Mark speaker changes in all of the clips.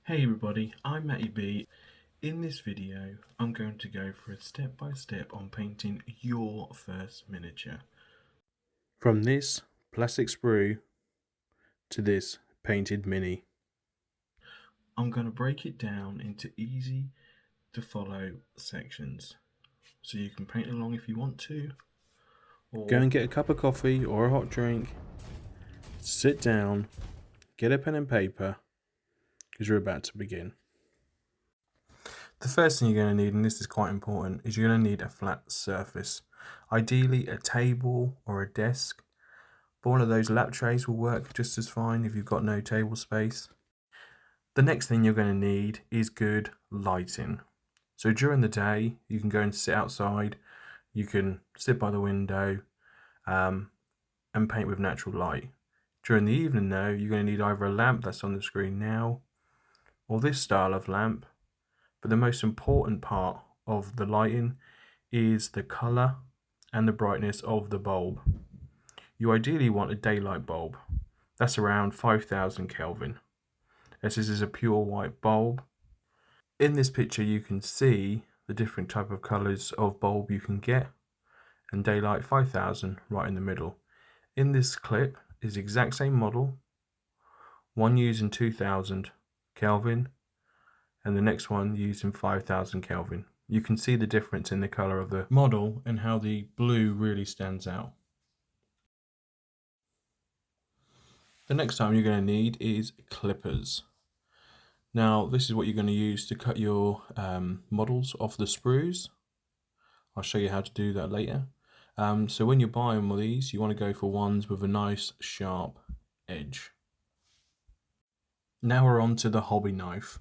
Speaker 1: Hey everybody, I'm Matty B. In this video, I'm going to go for a step-by-step on painting your first miniature. From this plastic sprue to this painted mini. I'm going to break it down into easy to follow sections, so you can paint along if you want to. Or go and get a cup of coffee or a hot drink, sit down, get a pen and paper, because we're about to begin. The first thing you're going to need, and this is quite important, is you're going to need a flat surface. Ideally a table or a desk, but one of those lap trays will work just as fine if you've got no table space. The next thing you're going to need is good lighting. So during the day you can go and sit outside, you can sit by the window and paint with natural light. During the evening though, you're going to need either a lamp that's on the screen now, or this style of lamp. But the most important part of the lighting is the colour and the brightness of the bulb. You ideally want a daylight bulb. That's around 5000 Kelvin. As this is a pure white bulb. In this picture you can see the different type of colours of bulb you can get, and daylight 5000 right in the middle. In this clip is the exact same model, one using 2000 Kelvin and the next one using 5000 Kelvin. You can see the difference in the colour of the model and how the blue really stands out. The next item you're going to need is clippers. Now this is what you're going to use to cut your models off the sprues. I'll show you how to do that later. So when you're buying one of these, you want to go for ones with a nice sharp edge. Now we're on to the hobby knife.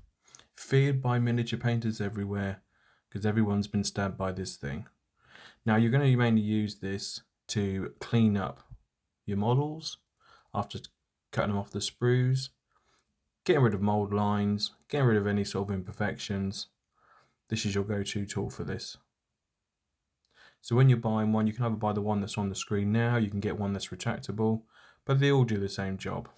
Speaker 1: Feared by miniature painters everywhere, because everyone's been stabbed by this thing. Now you're going to mainly use this to clean up your models after cutting them off the sprues, getting rid of mold lines, getting rid of any sort of imperfections. This is your go-to tool for this. So when you're buying one, you can either buy the one that's on the screen now, you can get one that's retractable, but they all do the same job.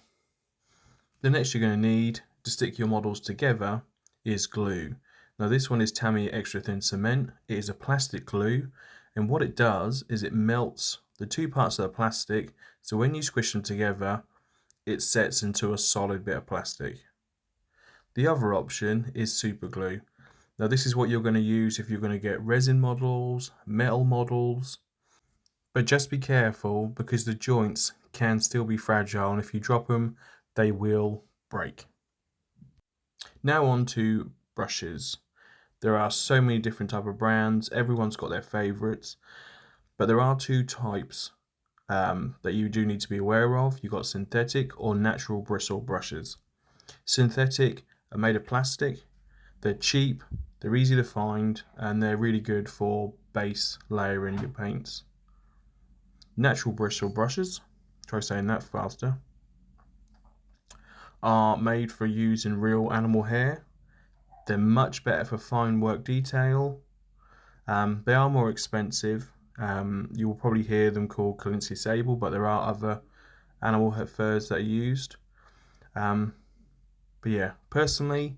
Speaker 1: The next you're going to need to stick your models together is glue. Now this one is Tamiya extra thin cement. It is a plastic glue, and what it does is it melts the two parts of the plastic, so when you squish them together it sets into a solid bit of plastic. The other option is super glue. Now this is what you're going to use if you're going to get resin models, metal models, but just be careful because the joints can still be fragile, and if you drop them they will break. Now on to brushes. There are so many different type of brands, everyone's got their favourites, but there are two types that you do need to be aware of. You've got synthetic or natural bristle brushes. Synthetic are made of plastic, they're cheap, they're easy to find, and they're really good for base layering your paints. Natural bristle brushes, try saying that faster, are made for using real animal hair. They're much better for fine work detail. They are more expensive. You will probably hear them called Colinci Sable, but there are other animal furs that are used. But yeah, personally,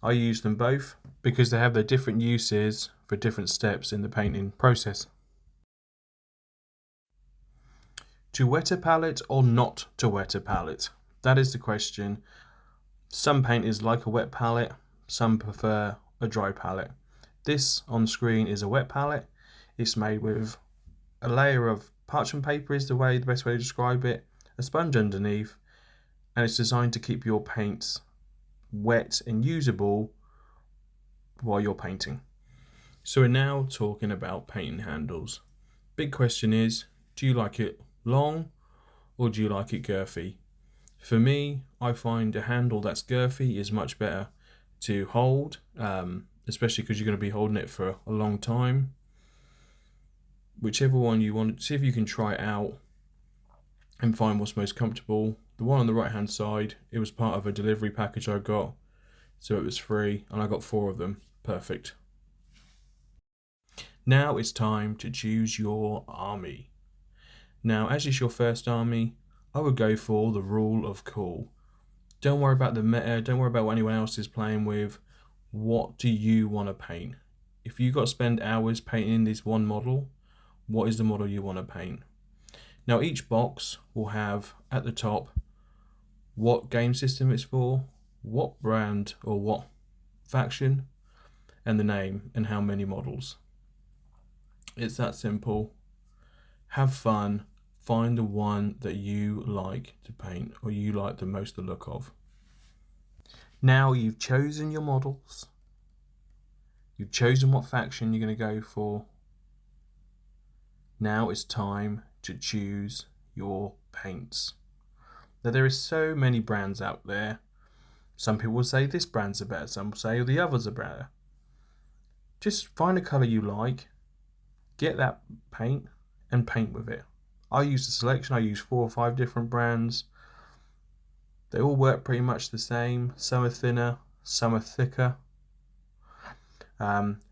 Speaker 1: I use them both because they have their different uses for different steps in the painting process. To wet a palette or not to wet a palette? That is the question. Some painters like a wet palette, some prefer a dry palette. This on screen is a wet palette. It's made with a layer of parchment paper is the best way to describe it, a sponge underneath, and it's designed to keep your paints wet and usable while you're painting. So we're now talking about painting handles. Big question is, do you like it long or do you like it girthy? For me, I find a handle that's girthy is much better to hold, especially because you're going to be holding it for a long time. Whichever one you want, see if you can try it out and find what's most comfortable. The one on the right hand side, it was part of a delivery package I got, so it was free and I got 4 of them. Perfect. Now it's time to choose your army. Now as is your first army, I would go for the rule of cool. Don't worry about the meta, don't worry about what anyone else is playing with. What do you want to paint? If you've got to spend hours painting this one model, what is the model you want to paint? Now each box will have at the top what game system it's for, what brand or what faction, and the name and how many models. It's that simple. Have fun, find the one that you like to paint or you like the most the look of. Now you've chosen your models, you've chosen what faction you're going to go for. Now it's time to choose your paints. Now there is so many brands out there. Some people will say this brand's are better, some will say the others are better. Just find a colour you like, get that paint and paint with it. I use a selection, I use 4 or 5 different brands. They all work pretty much the same. Some are thinner, some are thicker.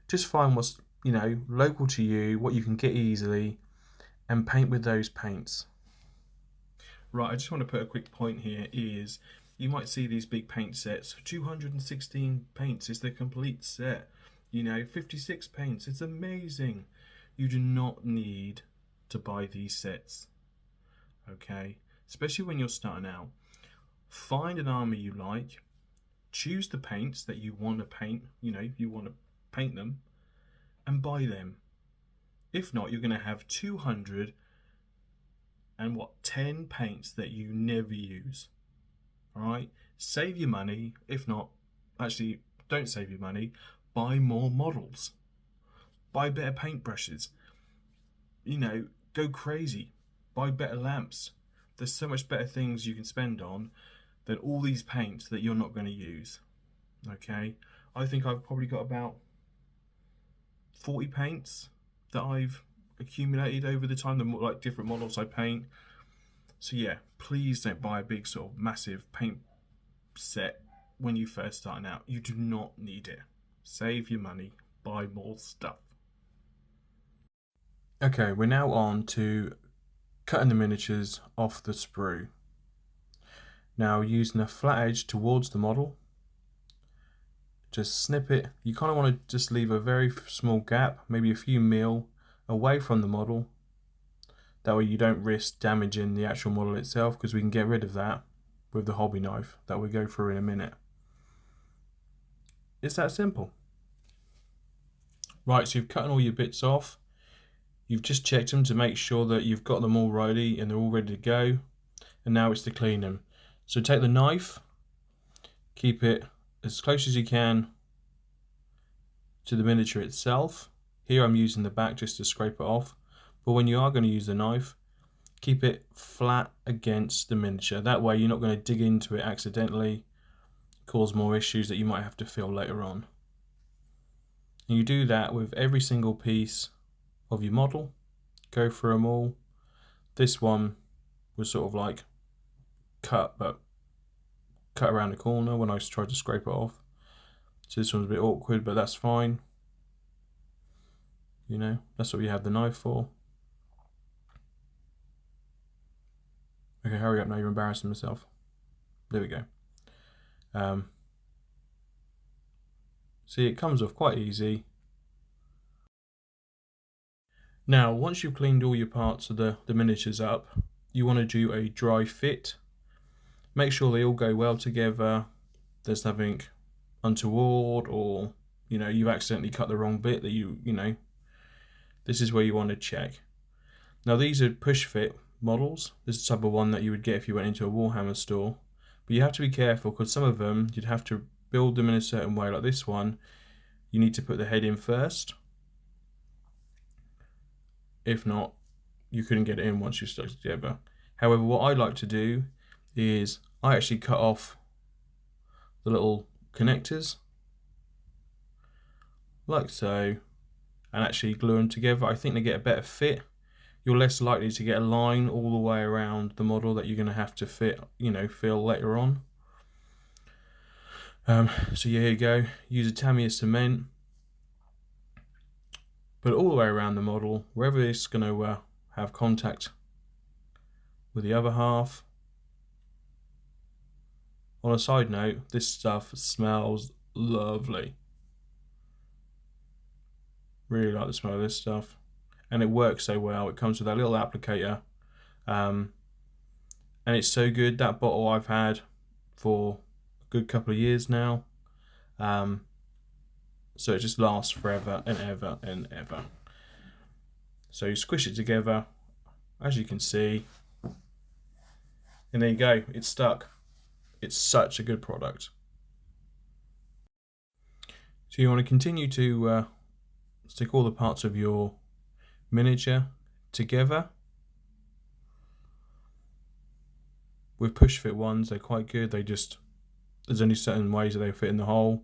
Speaker 1: Just find what's local to you, what you can get easily, and paint with those paints. Right, I just want to put a quick point here is you might see these big paint sets. 216 paints is the complete set. 56 paints. It's amazing. You do not need to buy these sets. Okay? Especially when you're starting out. Find an army you like. Choose the paints that you want to paint. You want to paint them. And buy them. If not, you're going to have 210 paints that you never use. Alright? Save your money. If not, actually, don't save your money. Buy more models. Buy better paintbrushes. Go crazy. Buy better lamps. There's so much better things you can spend on than all these paints that you're not going to use. Okay? I think I've probably got about 40 paints that I've accumulated over the time, like different models I paint. So yeah, please don't buy a big sort of massive paint set when you first starting out. You do not need it. Save your money, buy more stuff. Okay, we're now on to cutting the miniatures off the sprue. Now using a flat edge towards the model, just snip it. You kind of want to just leave a very small gap, maybe a few mil away from the model. That way you don't risk damaging the actual model itself, because we can get rid of that with the hobby knife that we'll go through in a minute. It's that simple. Right, so you've cut all your bits off. You've just checked them to make sure that you've got them all ready and they're all ready to go. And now it's to clean them. So take the knife, keep it as close as you can to the miniature itself. Here I'm using the back just to scrape it off. But when you are going to use the knife, keep it flat against the miniature. That way you're not going to dig into it accidentally, cause more issues that you might have to fill later on. And you do that with every single piece of your model. Go through them all. This one was sort of like cut around the corner when I tried to scrape it off. So this one's a bit awkward, but that's fine. That's what you have the knife for. Okay, hurry up now, you're embarrassing myself. There we go. See, it comes off quite easy. Now, once you've cleaned all your parts of the miniatures up, you want to do a dry fit. Make sure they all go well together. There's nothing untoward, or you've accidentally cut the wrong bit that this is where you want to check. Now these are push fit models. This is the type of one that you would get if you went into a Warhammer store. But you have to be careful, because some of them you'd have to build them in a certain way. Like this one, you need to put the head in first. If not, you couldn't get it in once you stuck it together. However, what I like to do is I actually cut off the little connectors like so, and actually glue them together. I think they get a better fit. You're less likely to get a line all the way around the model that you're going to have to fill later on. So yeah, here you go. Use a Tamiya cement. Put it all the way around the model, wherever it's going to have contact with the other half On a side note, this stuff smells lovely. Really like the smell of this stuff, and it works so well. It comes with that little applicator, and it's so good. That bottle I've had for a good couple of years now, so it just lasts forever and ever and ever. So you squish it together, as you can see, and there you go, it's stuck. It's such a good product. So you want to continue to stick all the parts of your miniature together. With push fit ones, they're quite good. There's only certain ways that they fit in the hole.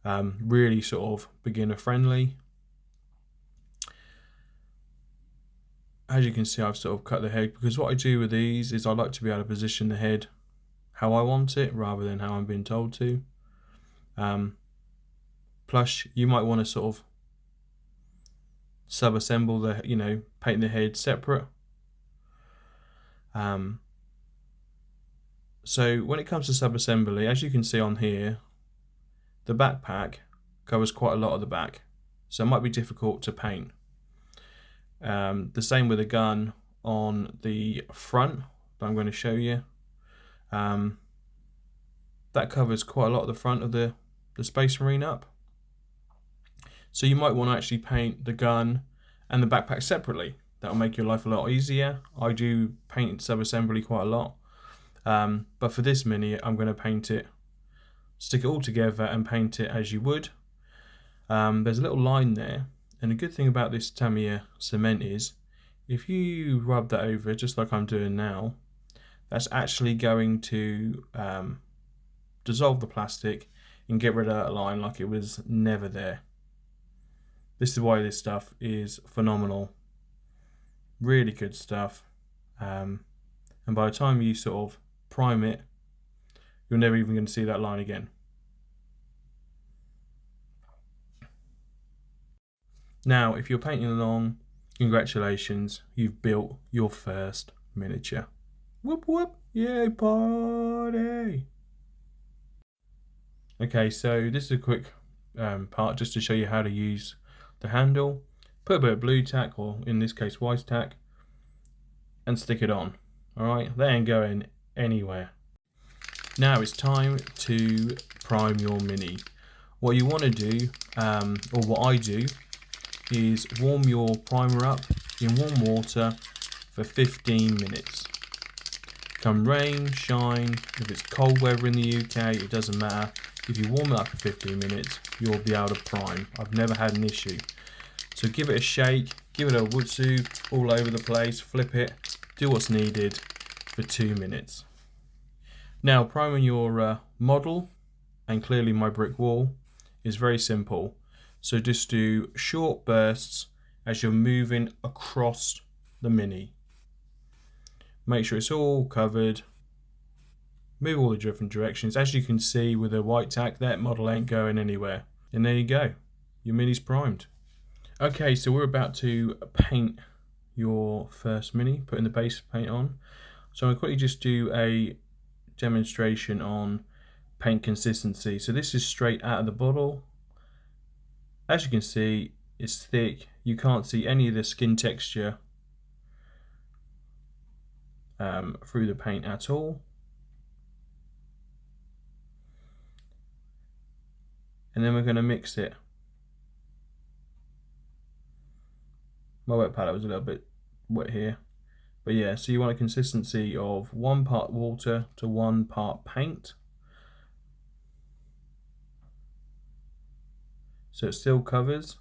Speaker 1: Really sort of beginner friendly. As you can see, I've sort of cut the head, because what I do with these is I like to be able to position the head how I want it rather than how I'm being told to. Plus, you might want to sort of sub-assemble the, paint the head separate. So when it comes to sub-assembly, as you can see on here, the backpack covers quite a lot of the back, so it might be difficult to paint. The same with the gun on the front that I'm going to show you. That covers quite a lot of the front of the Space Marine up. So you might want to actually paint the gun and the backpack separately. That'll make your life a lot easier. I do paint sub-assembly quite a lot. But for this mini, I'm going to stick it all together and paint it as you would. There's a little line there, and the good thing about this Tamiya cement is, if you rub that over, just like I'm doing now, that's actually going to dissolve the plastic and get rid of that line like it was never there. This is why this stuff is phenomenal. Really good stuff. And by the time you sort of prime it, you're never even going to see that line again. Now, if you're painting along, congratulations, you've built your first miniature. Whoop whoop, yay party! Okay, so this is a quick part just to show you how to use the handle. Put a bit of blue tack, or in this case white tack, and stick it on. Alright, they ain't going anywhere. Now it's time to prime your mini. What you want to do, or what I do, is warm your primer up in warm water for 15 minutes. Come rain, shine, if it's cold weather in the UK, it doesn't matter. If you warm it up for 15 minutes, you'll be able to prime. I've never had an issue. So give it a shake, give it a wutsu all over the place, flip it, do what's needed for 2 minutes. Now, priming your model, and clearly my brick wall, is very simple. So just do short bursts as you're moving across the mini. Make sure it's all covered. Move all the different directions. As you can see with the white tack, that model ain't going anywhere. And there you go. Your mini's primed. Okay, so we're about to paint your first mini, putting the base paint on. So I'm going to quickly just do a demonstration on paint consistency. So this is straight out of the bottle. As you can see, it's thick. You can't see any of the skin texture through the paint at all. And then we're going to mix it. My wet palette was a little bit wet here. But yeah, so you want a consistency of 1 part water to 1 part paint. So it still covers,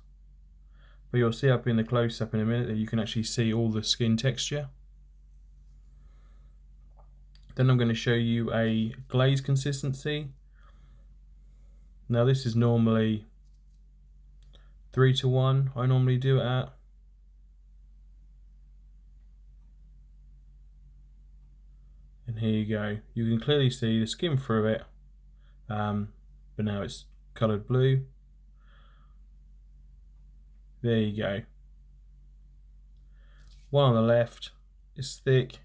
Speaker 1: but you'll see up in the close-up in a minute that you can actually see all the skin texture. Then I'm going to show you a glaze consistency. Now this is normally 3 to 1, I normally do it at. And here you go. You can clearly see the skin through it, but now it's coloured blue. There you go. One on the left is thick,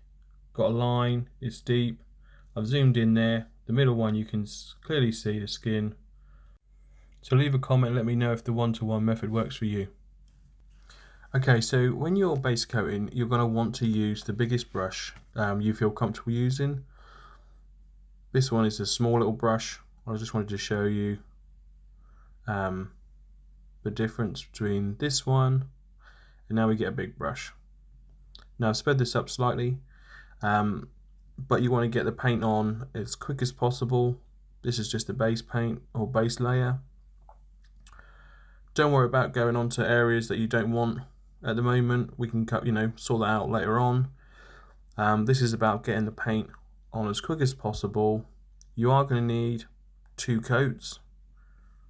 Speaker 1: got a line, it's deep. I've zoomed in there. The middle one you can clearly see the skin. So leave a comment, let me know if the one-to-one method works for you. Okay, so when you're base coating, you're going to want to use the biggest brush you feel comfortable using. This one is a small little brush. I just wanted to show you the difference between this one and now we get a big brush. Now I've sped this up slightly, but you want to get the paint on as quick as possible. This is just a base paint or base layer. Don't worry about going on to areas that you don't want at the moment. We can sort that out later on. This is about getting the paint on as quick as possible. You are going to need 2 coats.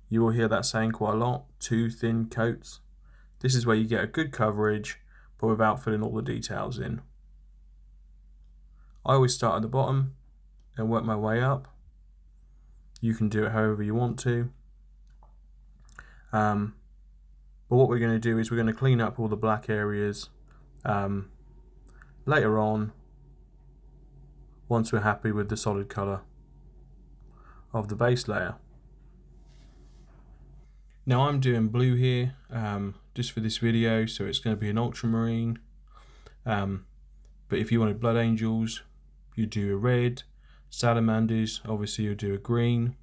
Speaker 1: You will hear that saying quite a lot, 2 thin coats. This is where you get a good coverage, but without filling all the details in. I always start at the bottom and work my way up. You can do it however you want to. But what we're going to do is we're going to clean up all the black areas later on, once we're happy with the solid colour of the base layer. Now I'm doing blue here just for this video, so it's going to be an ultramarine. But if you wanted blood angels, you do a red. Salamanders, obviously you'll do a green.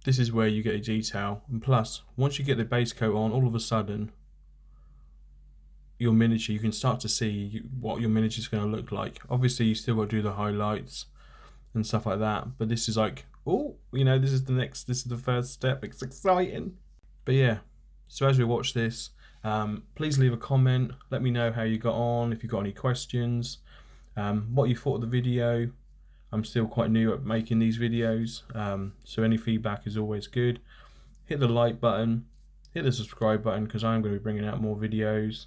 Speaker 1: This is where you get a detail, and plus once you get the base coat on, all of a sudden your miniature, you can start to see what your miniature is going to look like. Obviously you still got to do the highlights and stuff like that, but this is like, oh, this is the first step. It's exciting. But yeah, so as we watch this, please leave a comment, let me know how you got on, if you got any questions, what you thought of the video. I'm still quite new at making these videos, so any feedback is always good. Hit the like button, hit the subscribe button, because I'm going to be bringing out more videos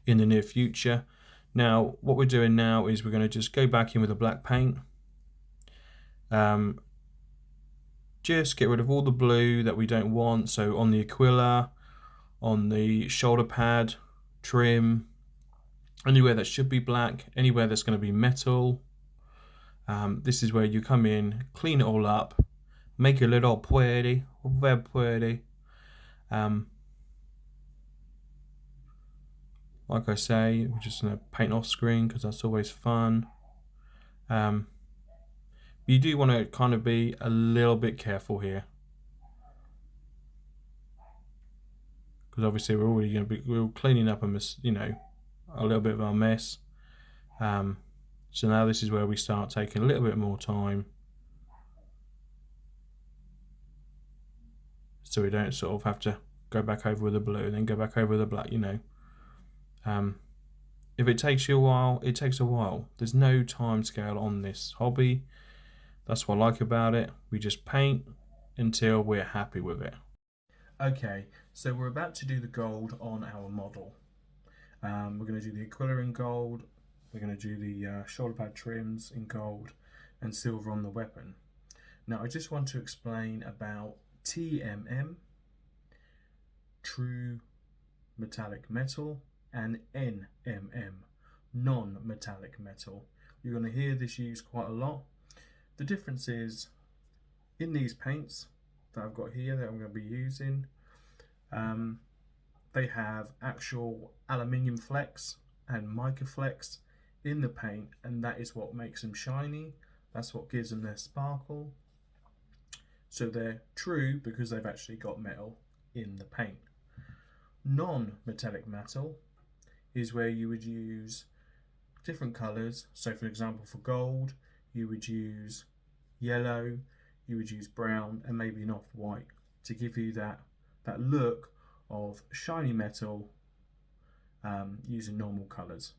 Speaker 1: in the near future. Now, what we're doing now is we're going to just go back in with a black paint. Just get rid of all the blue that we don't want. So on the Aquila, on the shoulder pad, trim, anywhere that should be black, anywhere that's going to be metal. This is where you come in, clean it all up, make it all pretty, very pretty. Like I say, we're just going to paint off screen because that's always fun. You do want to kind of be a little bit careful here, because obviously we're already going to be cleaning up a little bit of our mess. So now this is where we start taking a little bit more time, so we don't sort of have to go back over with the blue and then go back over with the black. If it takes you a while, it takes a while. There's no time scale on this hobby. That's what I like about it. We just paint until we're happy with it. Okay, so we're about to do the gold on our model. We're going to do the Aquila in gold. We're going to do the shoulder pad trims in gold and silver on the weapon. Now I just want to explain about TMM, true metallic metal, and NMM, non-metallic metal. You're going to hear this used quite a lot. The difference is, in these paints that I've got here that I'm going to be using, they have actual aluminium flecks and mica flecks in the paint, and that is what makes them shiny. That's what gives them their sparkle. So they're true because they've actually got metal in the paint. Non-metallic metal is where you would use different colours. So for example, for gold, you would use yellow, you would use brown, and maybe an off-white to give you that look of shiny metal using normal colours.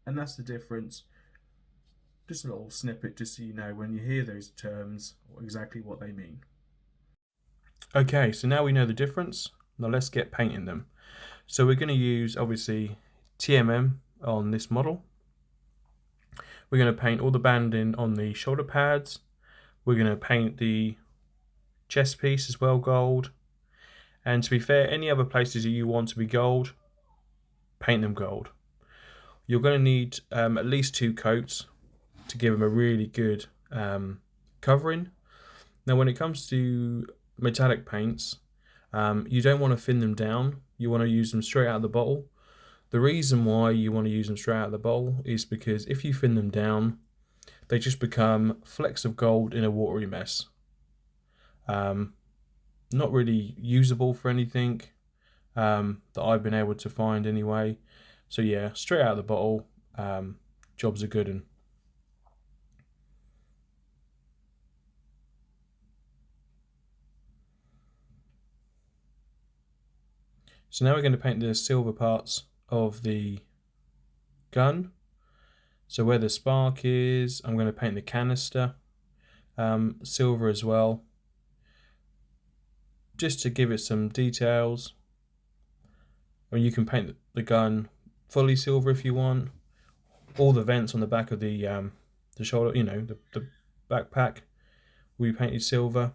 Speaker 1: And that's the difference. Just a little snippet, just so you know when you hear those terms exactly what they mean. Okay, so now we know the difference. Now let's get painting them. So we're going to use obviously TMM on this model. We're going to paint all the banding on the shoulder pads. We're going to paint the chest piece as well gold. And to be fair, any other places that you want to be gold, paint them gold. You're going to need at least 2 coats to give them a really good covering. Now when it comes to metallic paints, you don't want to thin them down, you want to use them straight out of the bottle. The reason why you want to use them straight out of the bottle is because if you thin them down, they just become flecks of gold in a watery mess. Not really usable for anything that I've been able to find anyway. So yeah, straight out of the bottle, jobs are good. And so now we're going to paint the silver parts of the gun. So where the spark is, I'm going to paint the canister silver as well, just to give it some details. I mean, you can paint the gun fully silver if you want. All the vents on the back of the shoulder, you know, the backpack will be painted silver.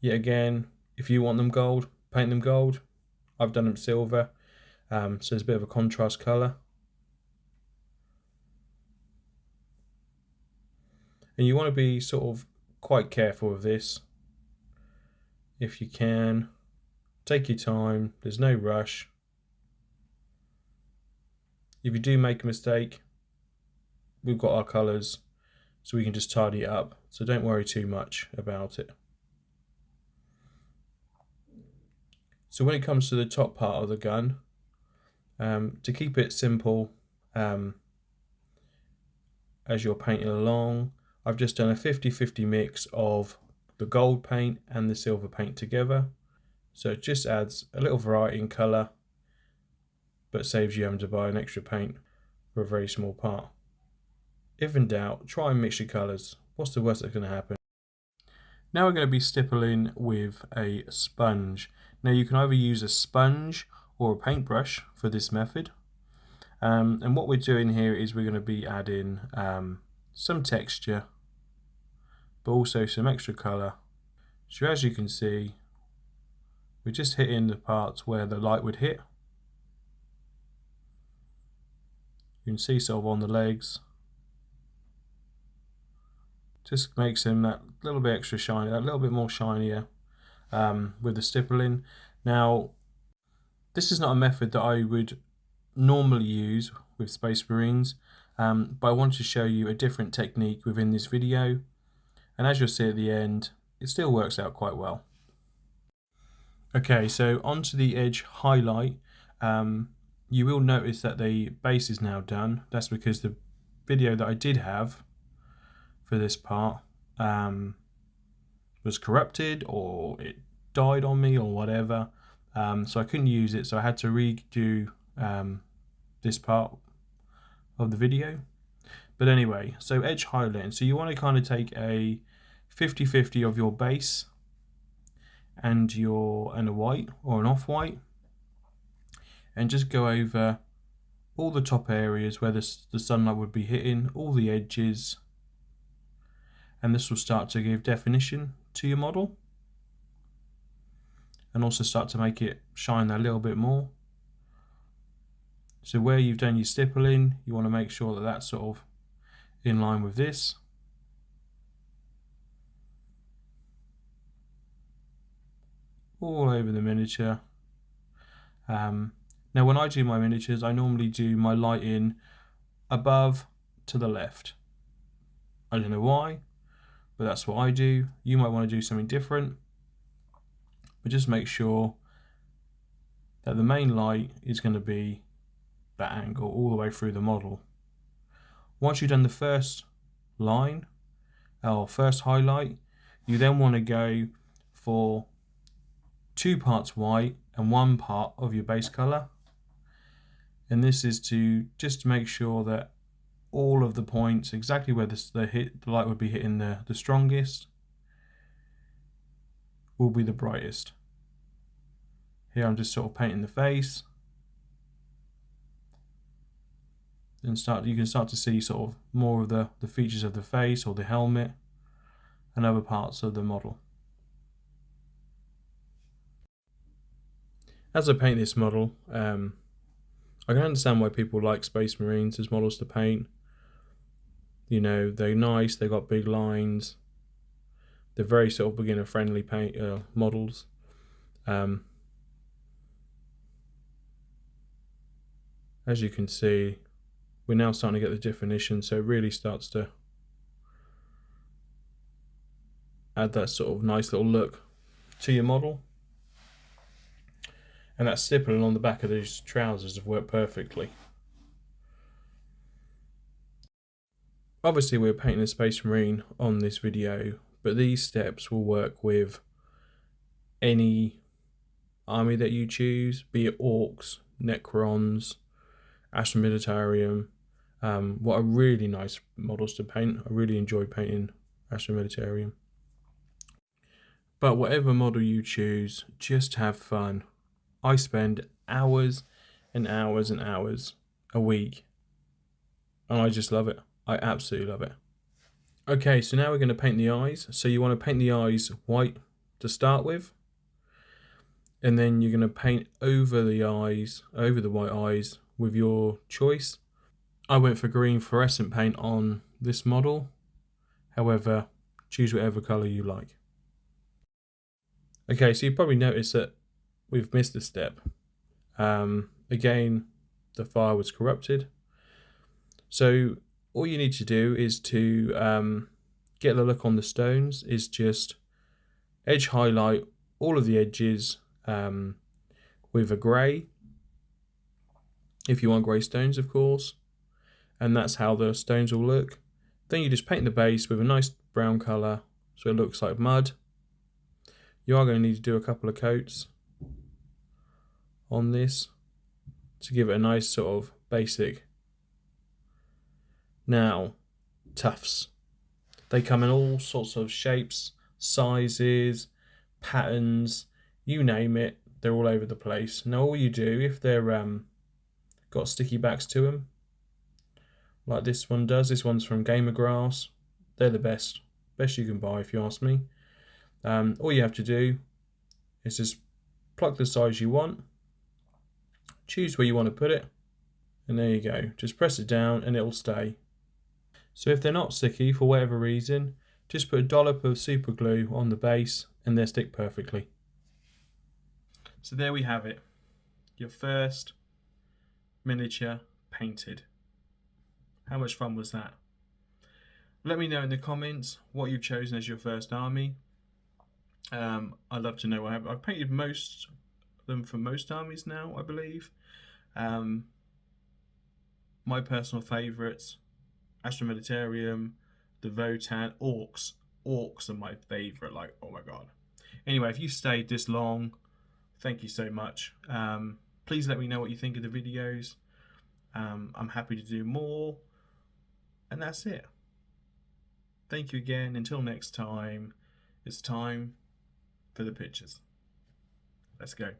Speaker 1: Yet again, if you want them gold, paint them gold. I've done them silver, so there's a bit of a contrast colour. And you want to be sort of quite careful with this. If you can, take your time, there's no rush. If you do make a mistake, we've got our colours, so we can just tidy it up. So don't worry too much about it. So when it comes to the top part of the gun, to keep it simple as you're painting along, I've just done a 50-50 mix of the gold paint and the silver paint together. So it just adds a little variety in colour, but saves you having to buy an extra paint for a very small part. If in doubt, try and mix your colours. What's the worst that's going to happen? Now we're going to be stippling with a sponge. Now you can either use a sponge or a paintbrush for this method. And what we're doing here is we're going to be adding some texture, but also some extra colour. So as you can see, we're just hitting the parts where the light would hit. You can see sort of on the legs. Just makes them that little bit extra shiny, that little bit more shinier with the stippling. Now, this is not a method that I would normally use with Space Marines, but I wanted to show you a different technique within this video. And as you'll see at the end, it still works out quite well. Okay, so onto the edge highlight. You will notice that the base is now done. That's because the video that I did have for this part was corrupted, or it died on me, or whatever. So I couldn't use it, so I had to redo this part of the video. But anyway, so edge highlighting. So you want to kind of take a 50-50 of your base and a white or an off-white, and just go over all the top areas where the sunlight would be hitting, all the edges, and this will start to give definition to your model and also start to make it shine a little bit more. So where you've done your stippling, you want to make sure that that's sort of in line with this. All over the miniature. Now when I do my miniatures, I normally do my lighting above to the left. I don't know why, but that's what I do. You might want to do something different, but just make sure that the main light is going to be that angle all the way through the model. Once you've done the first line, or first highlight, you then want to go for 2 parts white and 1 part of your base colour. And this is to just make sure that all of the points, exactly where the light would be hitting the strongest, will be the brightest. Here I'm just sort of painting the face. And you can start to see sort of more of the features of the face or the helmet and other parts of the model. As I paint this model, I can understand why people like Space Marines as models to paint. You know, they're nice, they've got big lines, they're very sort of beginner friendly paint models. As you can see, we're now starting to get the definition, so it really starts to add that sort of nice little look to your model. And that stippling on the back of these trousers have worked perfectly. Obviously we're painting a Space Marine on this video, but these steps will work with any army that you choose, be it Orcs, Necrons, Astra Militarium. What are really nice models to paint. I really enjoy painting Astra Militarium. But whatever model you choose, just have fun. I spend hours and hours and hours a week, and I just love it. I absolutely love it. Okay, so now we're going to paint the eyes. So you want to paint the eyes white to start with, and then you're going to paint over the eyes, over the white eyes, with your choice. I went for green fluorescent paint on this model. However, choose whatever colour you like. Okay, so you probably noticed that we've missed a step. Again, the fire was corrupted. So all you need to do is to get the look on the stones is just edge highlight all of the edges with a grey, if you want grey stones, of course, and that's how the stones will look. Then you just paint the base with a nice brown colour so it looks like mud. You are going to need to do a couple of coats on this to give it a nice sort of basic. Now, tufts. They come in all sorts of shapes, sizes, patterns, you name it, they're all over the place. Now all you do, if they're got sticky backs to them, like this one does, this one's from Gamer Grass, they're the best you can buy if you ask me. All you have to do is just pluck the size you want, choose where you want to put it, and there you go. Just press it down and it'll stay. So if they're not sticky for whatever reason, just put a dollop of super glue on the base and they'll stick perfectly. So there we have it, your first miniature painted. How much fun was that? Let me know in the comments what you've chosen as your first army. I'd love to know. I've painted most of them for most armies now, I believe. My personal favourites: Astra Militarium, the Votan, Orcs. Orcs are my favourite, like, oh my god. Anyway, if you stayed this long, thank you so much. Please let me know what you think of the videos. I'm happy to do more. And that's it. Thank you again. Until next time, it's time for the pictures. Let's go.